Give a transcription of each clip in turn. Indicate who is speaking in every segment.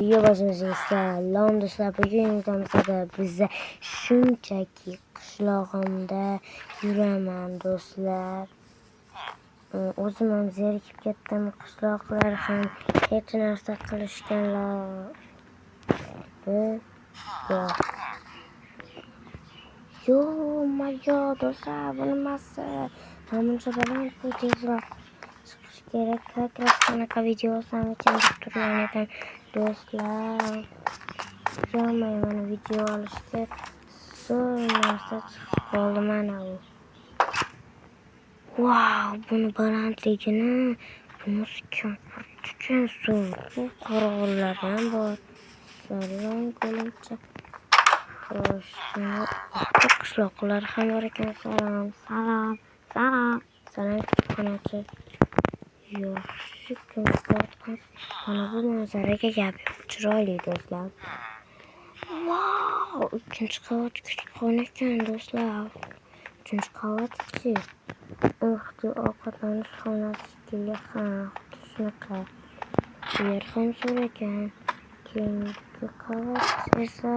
Speaker 1: Video başınıza salom do'stlar. Bugun videomizda biza shunchaki qishlog'imda yuraman do'stlar. O'zim ham zerikib ketdim. Qishloqlar ham hech narsa qilishganlari yo'q. Yo do'stlar, bu nimasi? Namuncha baland bu tezroq chiqish kerak. Как раз qanaqa video olsam ekan deb turgan ekan do'stlar. Yo'lmay mana video olishga zo'r narsa chiqib qoldi mana u. Wow, buni balandligini bunisi kim qurgan zo'r. Bu qo'rg'onlar ham bor. Salom qo'limcha. Xo'sh, qishloqlar ham bor ekan. Salom kutubxonachi. Yaxshi kun. Mana bu manzaraga gap yo'q. Chiroyli do'stlar. Wow, 3-qavat kutubxona ekan do'stlar. 3-qavatchi. Ovqatlanish xonasi shekilli. Shunaqa. Bu yer ham zo'r ekan. Keyingi qavat esa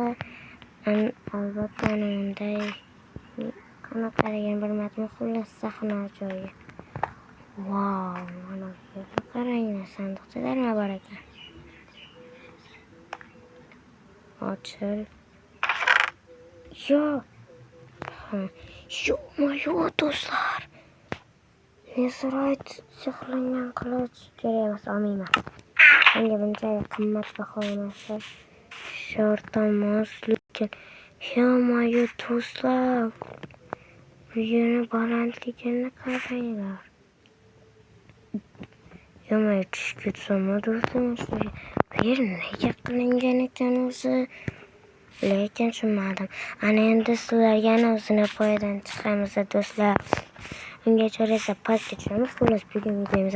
Speaker 1: albatta unday qanaqaligiga bilmadim. Xullas sahna joyi. Wow, mana bu yerga qaranglar, sandiqchalar nima bor ekan. Ochil. Yo do'stlar. Nezarayt sehrlangan qilich kerak emas, olmayman. Menga bunchalik qimmatbaho narsa shart emas, lekin yo do'stlar. Bu yerning balandligini qaranglar. Yomay tushib ketsam do'stlar. Bu yer nega qilingan ekan o'zi? Lekin tushunmadim. Ana endi sizlarga o'zini poyadan chiqamiz do'stlar. Ungacha esa pastga tushamiz. Xullas bugun videomiz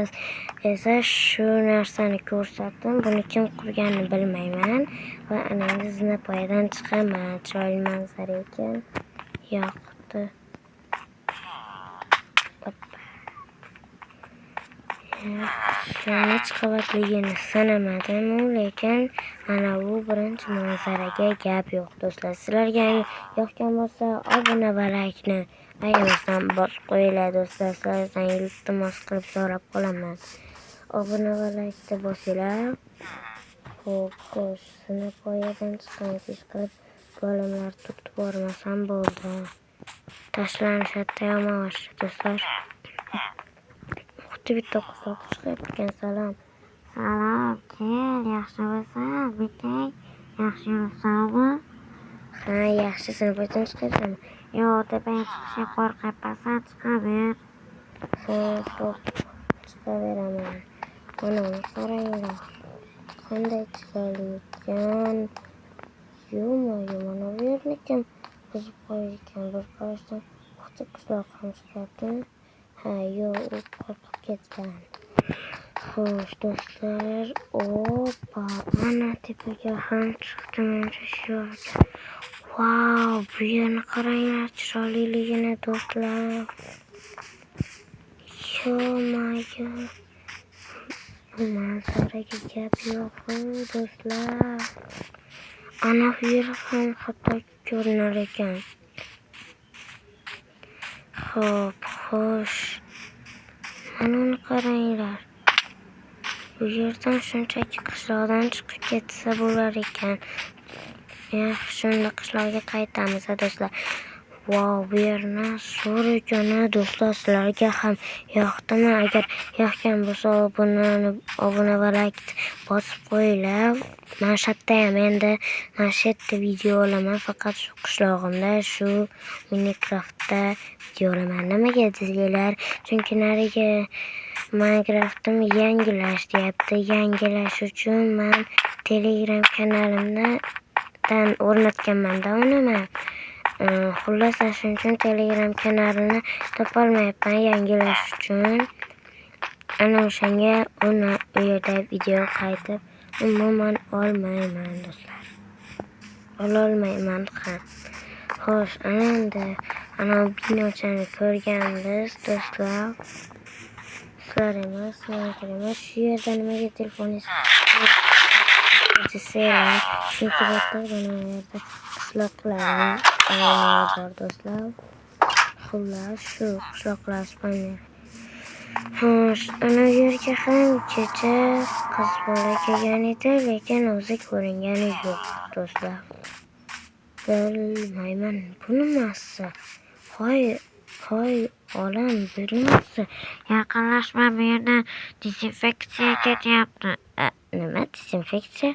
Speaker 1: esa shu narsani ko'rsatdim. Buni kim qurganini bilmayman va ana endi zinapoyadan chiqaman. Chiroyli manzara ekan. Yoqdi. Nech qavatligini sanamadim, lekin mana bu birinchi manzaraga gap yo'q do'stlar. Sizlarga yoqgan bo'lsa, obuna va laykni ayamasdan bosib qo'yinglar do'stlar. Sizlardan iltimos qilib so'rab qolaman. Obuna va laykni bosinglar. Xo'sh, zinapoyadan chiqamiz. Ish qilib bo'limlar tutib bormasam bo'ldi. Tashlanishda yo'q do'stlar. Bitta quloq chiqib ketgan. Salom, kel, yaxshimisan? Bittang, yaxshi yuribsanmi? Ha, yaxshi. Sinfdan chiqasanmi? Yo'q, tepaga chiqishga qo'rqyapsan, chiqaver. Xo'p, chiqaveraman. Mana uni qaranglar. Qanday chiroyli ekan. Mana bu yerni kim buzib qo'ygan? Bir qarashdan bitta qishloq ham chiqyaptimi? Ha, yo'q, u qo'rqib ketgan. Xo'sh, do'stlar, mana tepaga ham chiqdim. Wow, bu yerni qaranglar, chiroyliligini do'stlar. Yo. Bu manzaraga gap yo'q do'stlar. Ana bu yer ham hatto ko'rinar ekan. Xo'sh. Mana uni qaranglar. Bu yerdan shunchaki qishloqdan chiqib ketsa bo'lar ekan. Shunda qishloqqa qaytamiz do'stlar. Wow, bu yerni zo'r ekan do'stlar. Sizlarga ham yoqdimi? Agar yoqgan bo'lsa, obuna va like bosib qo'yinglar. Men shatda ham endi mana shu yerda video olaman, faqat shu qishlog'imda, shu Minecraftda video olaman. Nimaga deysizlar? Chunki nariga Minecraft'im yangilash deyapti. Yangilash uchun men Telegram kanalimdan o'rnatganman-da uni. Xullas, shuning uchun Telegram kanalini topolmayapman yangilash uchun. Ana o'shanga uni u yerda video qaytib umuman olmayman do'stlar. Ololmayman ham. Xo'sh, endi ana binochani ko'rganmiz do'stlar. Sizlar emas, men emas. Shu yerda nimaga telefoningiz desanglar, chunki battar mana bu yerda qishloqlarning ispaniyali bor do'stlar. Xullas shu qishloqlar ispaniyali. Xo'sh, ana bu yerga ham kecha qiz bola kelgan edi, lekin o'zi ko'ringani yo'q do'stlar. Bilmayman bu nimasi. Hoy olam, bu nimasi?
Speaker 2: Yaqinlashma, bu yerda dezinfeksiya ketyapti.
Speaker 1: Nima dezinfeksiya?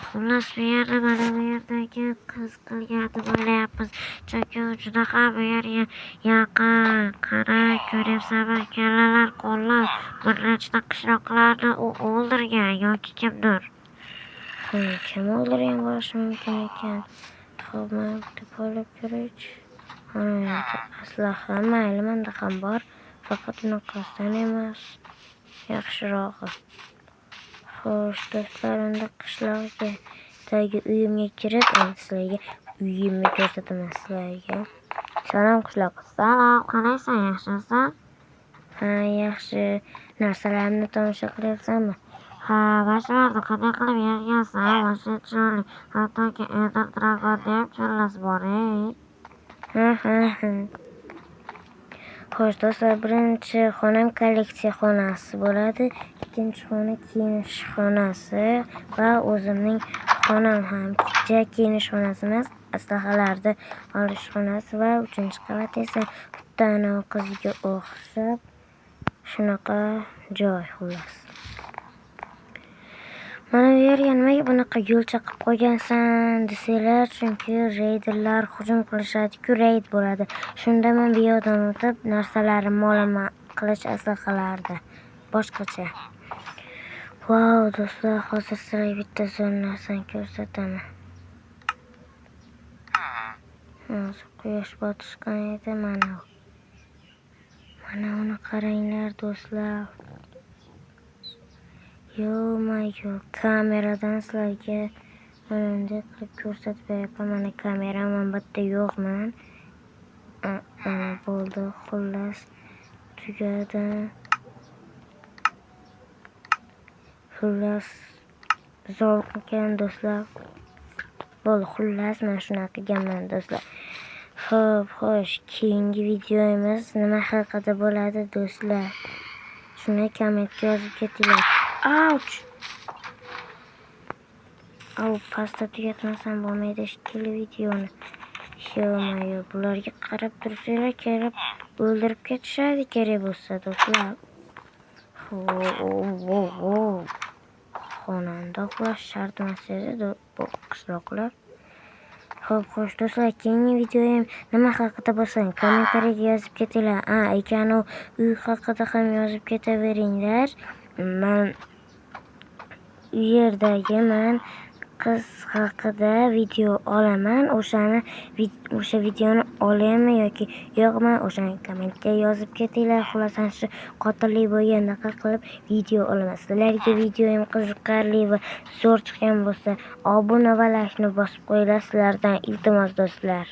Speaker 2: Xullas bu yerda mana bu yerdagi qiz qilganini o'ylayapmiz. Chunki u juda ham bu yerga yaqin. Qarang, ko'ryapsanmi? Kallalar qo'llar bir nechta qishloqlarni u o'ldirgan yoki kimdir.
Speaker 1: Kim o'ldirgan bo'lishi mumkin ekan? Xo'p, mana bitta poylab ko'raychi. Ana yerda aslaha mayli, menda ham bor, faqat unaqasidan emas, yaxshirog'i. Xo'sh, do'stlar, unda qishloqdagi uyimga kirib, endi sizlarga uyimni ko'rsataman sizlarga. Salom qishloq.
Speaker 2: Salom, qalaysan, yaxshisan?
Speaker 1: Ha, yaxshi. Narsalarimni tomosha qilyapsanmi?
Speaker 2: Mashinani qanday qilib yig'gansan? Mashina chiroyli. Hattoki Ender Dragon'da ham chillasi bor,
Speaker 1: Ha. Xo'sh, do'stlar, birinchi xonam kolleksiya xonasi bo'ladi, ikkinchi xona kiyinish xonasi va o'zimning xonam ham kiyinish xonasi emas, aslahalarni olish xonasi va uchinchi qavat esa bitta anavi qizga o'xshab shunaqa joy xullas. Mana bu yerga nimaga bunaqa yo'lcha qilib qo'ygansan desanglar, chunki reyderlar hujum qilishadi-ku, reyd bo'ladi. Shunda men bu yoqdan o'tib narsalarimni olaman, qilish aslahalarda boshqacha. Vau, do'stlar, hozir sizlarga bitta zo'r narsani ko'rsataman. Hozir quyosh botishgan edi, mana uni qaranglar do'stlar. Yo-mayo, kameradan sizlarga bunday qilib ko'rsatib beraman. Mana kameraman bitta yo'qman. Ana bo'ldi, xullas tugadi. Xullas zo'r ekan do'stlar. Bo'ldi, xullas men shunaqa qilganman do'stlar. Xo'sh, keyingi videomiz nima haqida bo'ladi do'stlar? Shuni kommentga yozib ketinglar. Ouch! Pastda tugatmasam bo'lmaydi shekilli videoni. Yo-mayo, bularga qarab tursanglar, kelib o'ldirib ketishadi kerak bo'lsa do'stlar. Xonanda uxlash shart emas edi bu qishloqlar. Xo'sh do'stlar, keyingi videoyim nima haqida bo'lsa kommentariyaga yozib ketinglar. Ekan uy haqida ham yozib ketaveringlar. Men u yerdagi qiz haqida video olaman. O'sha videoni olaymi yoki yo'qmi? O'shani kommentga yozib ketinglar. Xullas, shu qotillik bo'lganda qilib video olaman. Sizlarga videoyim qiziqarli va zo'r chiqqan bo'lsa, obuna va laykni bosib qo'yinglar. Sizlardan iltimos do'stlar.